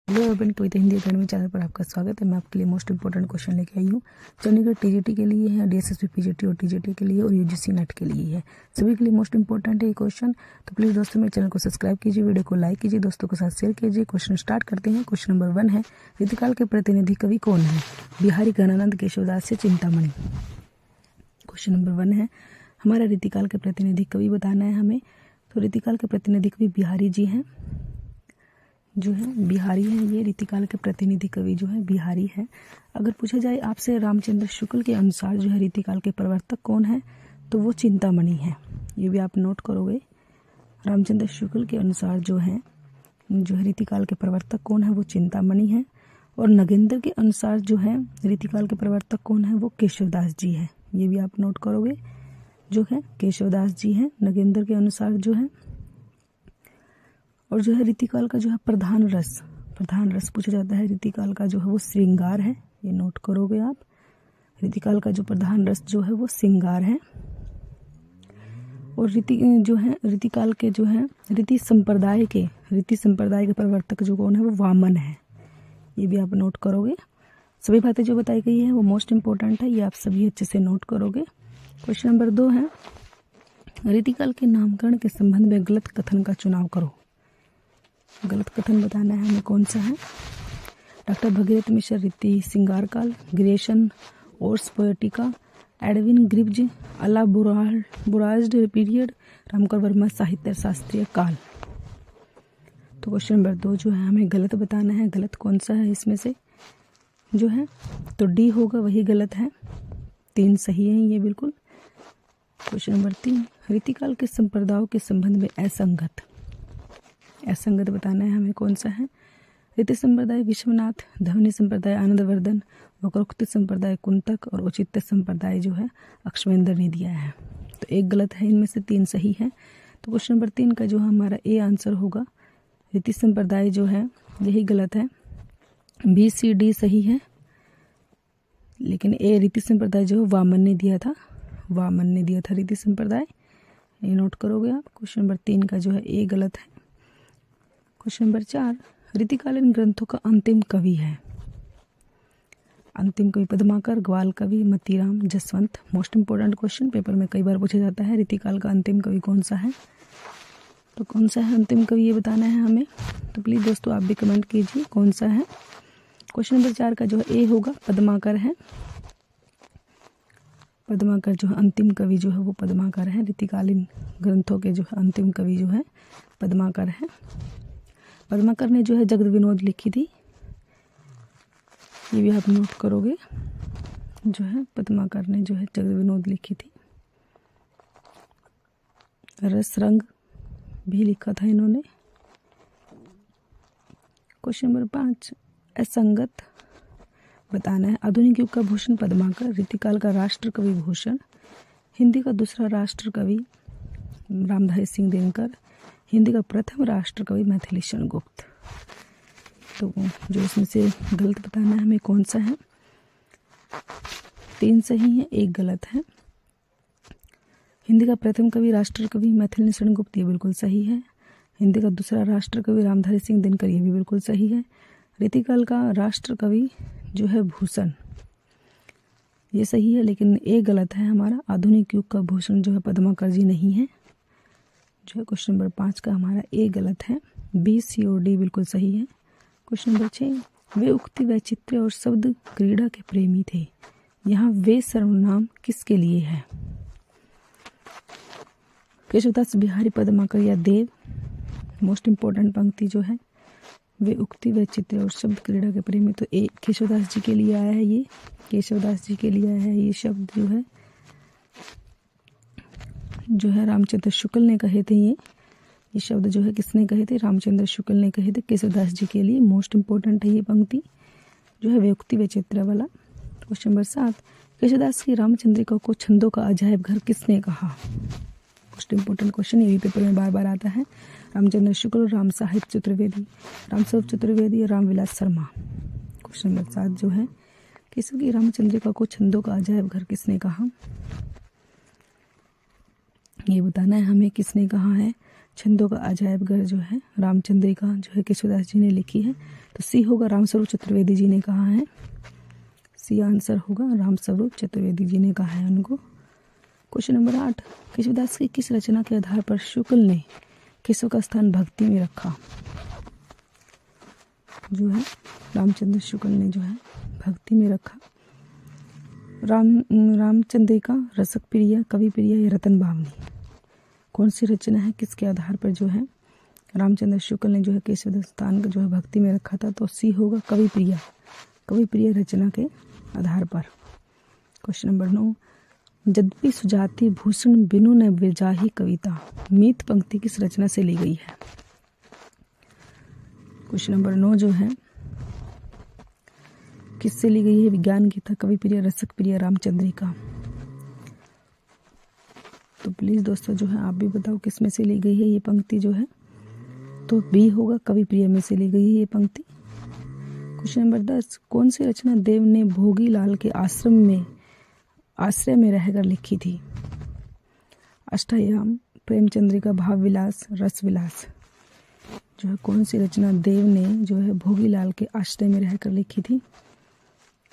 Hello everyone, कविता Hindi academy channel पर आपका स्वागत है। मैं आपके लिए मोस्ट इंपोर्टेंट क्वेश्चन लेके आई हूँ। चंडीगढ़ टीजीटी के लिए है, डीएसएसबी पीजीटी और टीजीटी के लिए और यूजीसी नेट के लिए है। सभी के लिए मोस्ट इंपोर्टेंट है ये क्वेश्चन। तो प्लीज़ दोस्तों मेरे चैनल को सब्सक्राइब कीजिए, वीडियो को लाइक कीजिए, दोस्तों के साथ शेयर कीजिए। क्वेश्चन स्टार्ट करते हैं। क्वेश्चन नंबर 1 है, रीतिकाल के प्रतिनिधि कवि कौन है? बिहारी घनानंद, केशवदास या चिंतामणि। क्वेश्चन नंबर 1 है, हमारा रीतिकाल के प्रतिनिधि कवि बताना है हमें। तो रीतिकाल के प्रतिनिधि कवि बिहारी जी हैं, जो है बिहारी है। ये रीतिकाल के प्रतिनिधि कवि जो है बिहारी है। अगर पूछा जाए आपसे रामचंद्र शुक्ल के अनुसार जो है रीतिकाल के प्रवर्तक कौन है, तो वो चिंतामणि है। ये भी आप नोट करोगे। रामचंद्र शुक्ल के अनुसार जो है रीतिकाल के प्रवर्तक कौन है, वो चिंतामणि है। और नगेंद्र के अनुसार जो है रीतिकाल के प्रवर्तक कौन है, वो केशवदास जी है। ये भी आप नोट करोगे, जो है केशवदास जी हैं नगेंद्र के अनुसार जो है। और जो है रीतिकाल का जो है प्रधान रस पूछा जाता है। रीतिकाल का जो है वो श्रृंगार है। ये नोट करोगे आप। रीतिकाल का जो प्रधान रस जो है वो श्रृंगार है। और रीतिकाल के जो है रीति संप्रदाय के प्रवर्तक जो कौन है, वो वामन है। ये भी आप नोट करोगे। सभी बातें जो बताई गई है वो मोस्ट इंपॉर्टेंट है, ये आप सभी अच्छे से नोट करोगे। क्वेश्चन नंबर 2 है, रीतिकाल के नामकरण के संबंध में गलत कथन का चुनाव करो। गलत कथन बताना है हमें कौन सा है। डॉक्टर भगीरथ मिश्र रीति श्रृंगार काल, ग्रेशन ओर्स पोएटिका, एडविन ग्रिब्ज अला बुराज्ड पीरियड, रामकर वर्मा साहित्य शास्त्रीय काल। तो क्वेश्चन नंबर 2 जो है हमें गलत बताना है। गलत कौन सा है इसमें से जो है, तो डी होगा, वही गलत है। 3 सही है ये बिल्कुल। क्वेश्चन नंबर 3, रीतिकाल के संप्रदायों के संबंध में असंगत बताना है हमें कौन सा है। रीति संप्रदाय विश्वनाथ, ध्वनि संप्रदाय आनंदवर्धन, वक्रोक्ति संप्रदाय कुंतक और औचित्य संप्रदाय जो है अक्षवेंद्र ने दिया है। तो एक गलत है, इनमें से 3 सही है। तो क्वेश्चन नंबर 3 का जो हमारा ए आंसर होगा, रीति संप्रदाय जो है यही गलत है। बी सी डी सही है, लेकिन ए रीति संप्रदाय जो है वामन ने दिया था रीति संप्रदाय। ये नोट करोगे आप। क्वेश्चन नंबर 3 का जो है ए गलत है। क्वेश्चन नंबर 4, रीतिकालीन ग्रंथों का अंतिम कवि है। अंतिम कवि पद्माकर, ग्वाल कवि, Matiram, Jaswant. Most important question, paper में कई बार पूछा जाता है। रीतिकाल का अंतिम कवि कौन सा है, तो कौन सा है अंतिम कवि ये बताना है हमें। तो प्लीज़ दोस्तों आप भी कमेंट कीजिए कौन सा है। क्वेश्चन नंबर 4 का जो है ए होगा, पद्माकर है। पद्माकर जो है अंतिम कवि जो है वो पद्माकर है। रीतिकालीन ग्रंथों के जो है अंतिम कवि जो है पद्माकर है। पद्माकर ने जो है जगत विनोद लिखी थी। ये भी आप नोट करोगे, जो है पद्माकर ने जो है जगत विनोद लिखी थी। रस रंग भी लिखा था इन्होंने। क्वेश्चन नंबर 5, असंगत बताना है। आधुनिक युग का भूषण पद्माकर, रीतिकाल का राष्ट्र कवि भूषण, हिंदी का दूसरा राष्ट्र कवि रामधारी सिंह दिनकर, हिंदी का प्रथम राष्ट्र कवि मैथिलीशरण गुप्त। तो जो इसमें से गलत बताना है हमें कौन सा है। 3 सही है, 1 गलत है। हिंदी का प्रथम कवि राष्ट्र कवि मैथिलीशरण गुप्त, ये बिल्कुल सही है। हिंदी का दूसरा राष्ट्र कवि रामधारी सिंह दिनकर, ये भी बिल्कुल सही है। रीतिकाल का राष्ट्र कवि जो है भूषण, ये सही है, लेकिन एक गलत है हमारा। आधुनिक युग का भूषण जो है पद्माकर जी नहीं है। जो है क्वेश्चन नंबर 5 का हमारा ए गलत है। बी सी और डी बिल्कुल सही है। क्वेश्चन नंबर 6, वे उक्ति वैचित्र्य और शब्द क्रीड़ा के प्रेमी थे। यहाँ वे सर्वनाम किसके लिए है? केशवदास, बिहारी, पद्माकर या देव। मोस्ट इंपॉर्टेंट पंक्ति जो है, वे उक्ति वैचित्र्य और शब्द क्रीड़ा के प्रेमी, तो ए केशवदास जी के लिए आया है। ये केशवदास जी के लिए आया है। ये शब्द जो है रामचंद्र शुक्ल ने कहे थे। ये शब्द जो है किसने कहे थे? रामचंद्र शुक्ल ने कहे थे केशवदास जी के लिए। मोस्ट इंपॉर्टेंट है ये पंक्ति जो है व्युक्ति वैचित्र्य वाला। क्वेश्चन नंबर 7, केशवदास की रामचंद्रिका को छंदों का अजायब घर किसने कहा? मोस्ट इंपॉर्टेंट क्वेश्चन, ये भी पेपर में बार बार आता है। रामचंद्र शुक्ल, राम साहिब चतुर्वेदी, रामस्वरूप चतुर्वेदी, रामविलास शर्मा। क्वेश्चन नंबर 7 जो है, केशव की रामचंद्रिका को छंदों का अजायब घर किसने कहा? ये बताना है हमें किसने कहा है। छंदों का अजायब घर जो है रामचंद्रिका जो है केशवदास जी ने लिखी है। तो सी होगा रामस्वरूप चतुर्वेदी जी ने कहा है। सी आंसर होगा, रामस्वरूप चतुर्वेदी जी ने कहा है उनको। क्वेश्चन नंबर 8, केशवदास की किस रचना के आधार पर शुक्ल ने केशव का स्थान भक्ति में रखा? जो है रामचंद्र शुक्ल ने जो है भक्ति में रखा। रामचंद्रिका, रसक प्रिया, कवि प्रिया या रतन भावनी, कौन सी रचना है, किसके आधार पर जो है रामचंद्र शुक्ल ने जो है केशव स्थान का जो है भक्ति में रखा था? तो सी होगा कवि प्रिया, कवि प्रिया रचना के आधार पर। क्वेश्चन नंबर 9, यद्यपि सुजाति भूषण बिनु न विजाही कविता, मीत पंक्ति किस रचना से ली गई है? क्वेश्चन नंबर 9 जो है किससे ली गई है? विज्ञान गीता, कवि प्रिया, रसक प्रिया, रामचंद्रिका। तो प्लीज दोस्तों जो है आप भी बताओ किस में से ली गई है ये पंक्ति जो है? तो बी होगा, कवि प्रिया में से ली गई है ये पंक्ति। क्वेश्चन नंबर 10, कौन सी रचना देव ने भोगी लाल के आश्रय में रहकर लिखी थी? अष्टयाम, प्रेमचंद्रिका, भाव विलास, रस विलास, जो है कौन सी रचना देव ने जो है भोगी लाल के आश्रय में रहकर लिखी थी,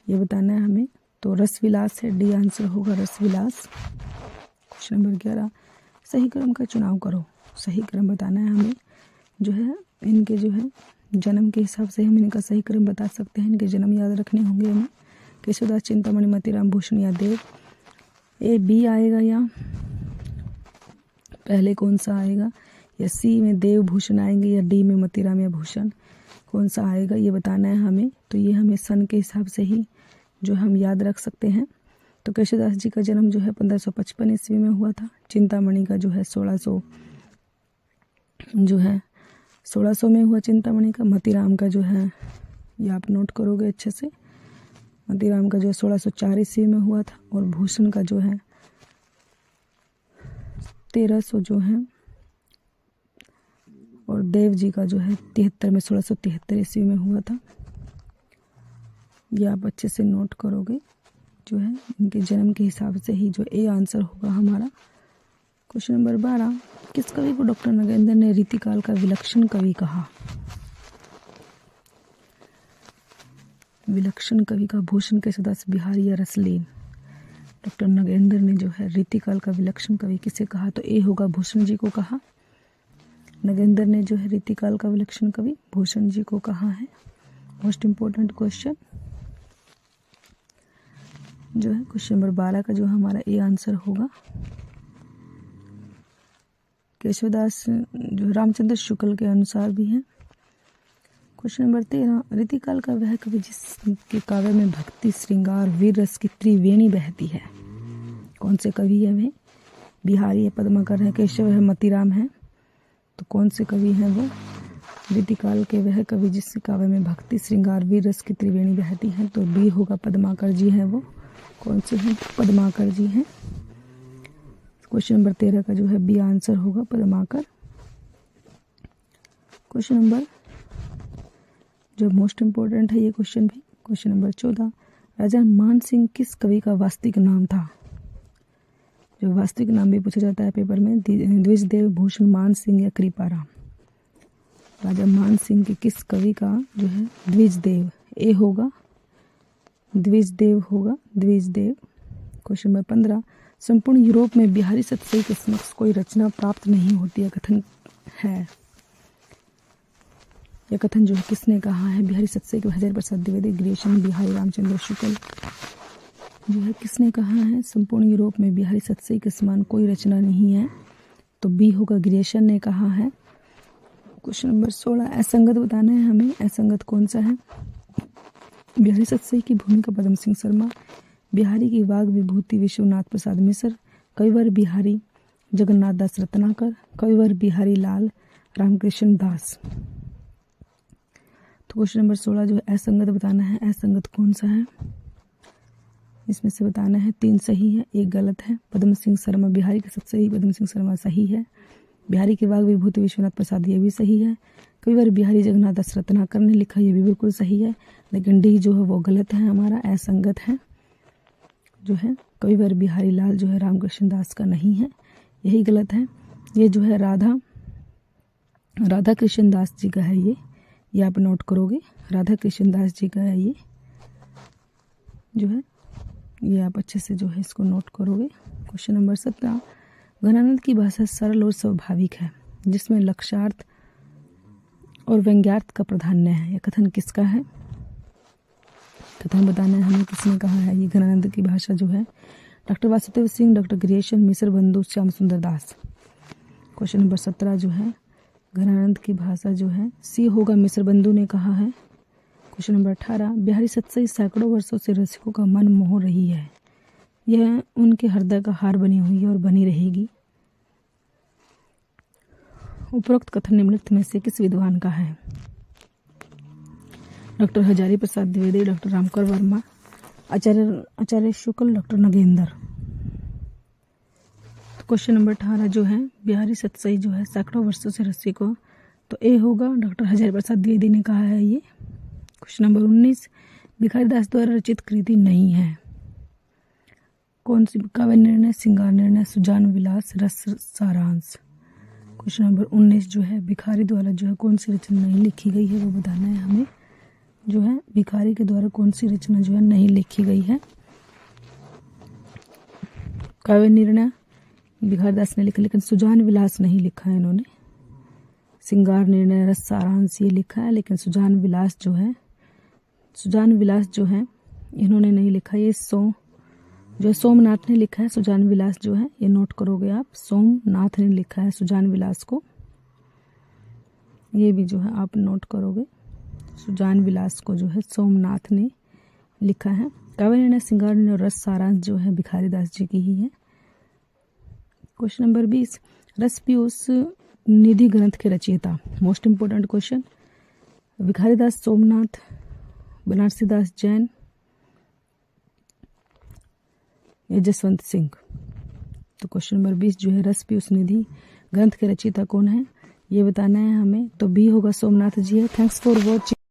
ये बताना है हमें। तो रस विलास है, डी आंसर होगा रस विलास। क्वेश्चन नंबर 11, सही क्रम का चुनाव करो, सही क्रम बताना है हमें। जो है इनके जो है जन्म के हिसाब से हम इनका सही क्रम बता सकते हैं, इनके जन्म याद रखने होंगे हमें। केशवदास, चिंतामणि, मतीराम, भूषण या देव। ए बी आएगा या पहले कौन सा आएगा? या सी में देव भूषण आएंगे या डी में मतीराम या भूषण, कौन सा आएगा ये बताना है हमें। तो ये हमें सन के हिसाब से ही जो हम याद रख सकते हैं। तो केशवदास जी का जन्म जो है 1555 ईस्वी में हुआ था। चिंतामणि का जो है 1600 में हुआ चिंतामणि का। मतीराम का जो है ये आप नोट करोगे अच्छे से, मतीराम का जो है 1604 ईस्वी में हुआ था। और भूषण का जो है 1300 जो है, और देव जी का जो है 73 में 1673 ईस्वी में हुआ था। ये आप अच्छे से नोट करोगे जो है इनके जन्म के हिसाब से ही जो ए आंसर होगा हमारा। क्वेश्चन नंबर 12, किस कवि को डॉक्टर नगेंद्र ने रीतिकाल का विलक्षण कवि कहा? विलक्षण कवि का भूषण, केशवदास, बिहारी या रसलीन। डॉक्टर नगेंद्र ने जो है रीतिकाल का विलक्षण कवि किसे कहा? तो ए होगा, भूषण जी को कहा। नगेंद्र ने जो है रीतिकाल का विलक्षण कवि भूषण जी को कहा है। मोस्ट इम्पोर्टेंट क्वेश्चन जो है क्वेश्चन नंबर 12 का जो हमारा ए आंसर होगा। केशवदास जो रामचंद्र शुक्ल के अनुसार भी है। क्वेश्चन नंबर 13, रीतिकाल का वह कवि जिसके काव्य में भक्ति, श्रृंगार, वीर रस की त्रिवेणी बहती है, कौन से कवि है वे? बिहारी है, पद्माकर है, केशव है, मतीराम है। तो कौन से कवि हैं वो? रीतिकाल के वह कवि जिसके काव्य में भक्ति, श्रृंगार, वीर रस की त्रिवेणी बहती है। तो बी होगा, पद्माकर जी हैं वो। कौन से हैं? पद्माकर जी हैं। क्वेश्चन नंबर 13 का जो है बी आंसर होगा, पद्माकर। क्वेश्चन नंबर जो मोस्ट इम्पोर्टेंट है ये क्वेश्चन भी, क्वेश्चन नंबर 14, राजा मान सिंह किस कवि का वास्तविक नाम था? जो वास्तविक नाम भी पूछा जाता है पेपर में, द्विजदेव, भूषण, मान सिंह या कृपाराम। राजा मान सिंह के किस कवि का जो है द्विजदेव, ए होगा, द्विजदेव होगा, द्विजदेव। क्वेश्चन नंबर 15, संपूर्ण यूरोप में बिहारी सतसई के समक्ष कोई रचना प्राप्त नहीं होती, यह कथन है। यह कथन जो है किसने कहा है? बिहारी सतसई के हजारी प्रसाद द्विवेदी, ग्रेशन, बिहारी रामचंद्र शुक्ल जो है किसने कहा है? संपूर्ण यूरोप में बिहारी सतसई के समान कोई रचना नहीं है। तो बी होगा, ग्रेशन ने कहा है। क्वेश्चन नंबर 16, असंगत बताना है हमें। असंगत कौन सा है? बिहारी सतसई की भूमिका पद्म सिंह शर्मा, बिहारी की वाग विभूति विश्वनाथ प्रसाद मिश्र, कविवर बिहारी जगन्नाथ दास रत्नाकर, कविवर बिहारी लाल रामकृष्ण दास। तो क्वेश्चन नंबर 16 जो है असंगत बताना है। असंगत कौन सा है? इसमें से बताना है, 3 सही है, 1 गलत है। पद्म सिंह शर्मा, बिहारी के सतसई पद्म सिंह शर्मा सही है। बिहारी की वाग विभूति विश्वनाथ प्रसाद ये भी सही है। कविवर बिहारी जगन्नाथ दास रत्नाकर ने लिखा, ये भी बिल्कुल सही है। लेकिन डी जो है वो गलत है, हमारा असंगत है। जो है कविवर बिहारी लाल जो है रामकृष्ण दास का नहीं है, यही गलत है। ये जो है राधा राधा कृष्ण दास जी का है ये आप नोट करोगे। राधा कृष्ण दास जी का है ये जो है, ये आप अच्छे से जो है इसको नोट करोगे। क्वेश्चन नंबर 17, घनानंद की भाषा सरल और स्वाभाविक है जिसमें लक्ष्यार्थ और व्यंग्यार्थ का प्राधान्य है। यह कथन किसका है? कथन बताना है हमें, किसने कहा है ये घनानंद की भाषा जो है? डॉक्टर वासुदेव सिंह, डॉक्टर ग्रियेशन, मिश्र बंधु, श्याम सुंदर दास। क्वेश्चन नंबर 17 जो है, घनानंद की भाषा जो है सी होगा, मिश्र बंधु ने कहा है। क्वेश्चन नंबर 18, बिहारी सत्सई सैकड़ों वर्षों से रसिकों का मन मोह रही है, यह उनके हृदय का हार बनी हुई है और बनी रहेगी। उपरोक्त कथन निम्नलिखित में से किस विद्वान का है? डॉक्टर हजारी प्रसाद द्विवेदी, डॉक्टर रामकर वर्मा, आचार्य शुक्ल, डॉक्टर नगेंद्र। तो क्वेश्चन नंबर 18 जो है, बिहारी सत्सई जो है सैकड़ों वर्षों से रसिकों, तो ए होगा, डॉक्टर हजारी प्रसाद द्विवेदी ने कहा है ये। क्वेश्चन नंबर 19, भिखारी दास द्वारा रचित कृति नहीं है, कौन सी? काव्य निर्णय, श्रृंगार निर्णय, सुजान विलास, रस सारांश। क्वेश्चन नंबर 19 जो है, भिखारी द्वारा जो है कौन सी रचना नहीं लिखी गई है, वो बताना है हमें। जो है भिखारी के द्वारा कौन सी रचना जो है नहीं लिखी गई है? काव्य निर्णय भिखारी दास ने लिखा, लेकिन सुजान विलास नहीं लिखा है इन्होंने। श्रृंगार निर्णय, रस सारांश ये लिखा है, लेकिन सुजान विलास जो है इन्होंने नहीं लिखा। ये जो सोमनाथ ने लिखा है सुजान विलास जो है, ये नोट करोगे आप, सोमनाथ ने लिखा है सुजान विलास को, ये भी जो है आप नोट करोगे। सुजान विलास को जो है सोमनाथ ने लिखा है। काव्य निर्णय, श्रृंगार निर्णय और रस सारांश जो है भिखारी दास जी की ही है। क्वेश्चन नंबर 20, रस पीयूष निधि ग्रंथ के रचयिता, मोस्ट इंपोर्टेंट क्वेश्चन, भिखारी दास, सोमनाथ, बनारसी दास जैन या जसवंत सिंह। तो क्वेश्चन नंबर 20 जो है, रस पीयूष निधि ग्रंथ के रचयिता कौन है, ये बताना है हमें। तो बी होगा, सोमनाथ जी है। Thanks for watching.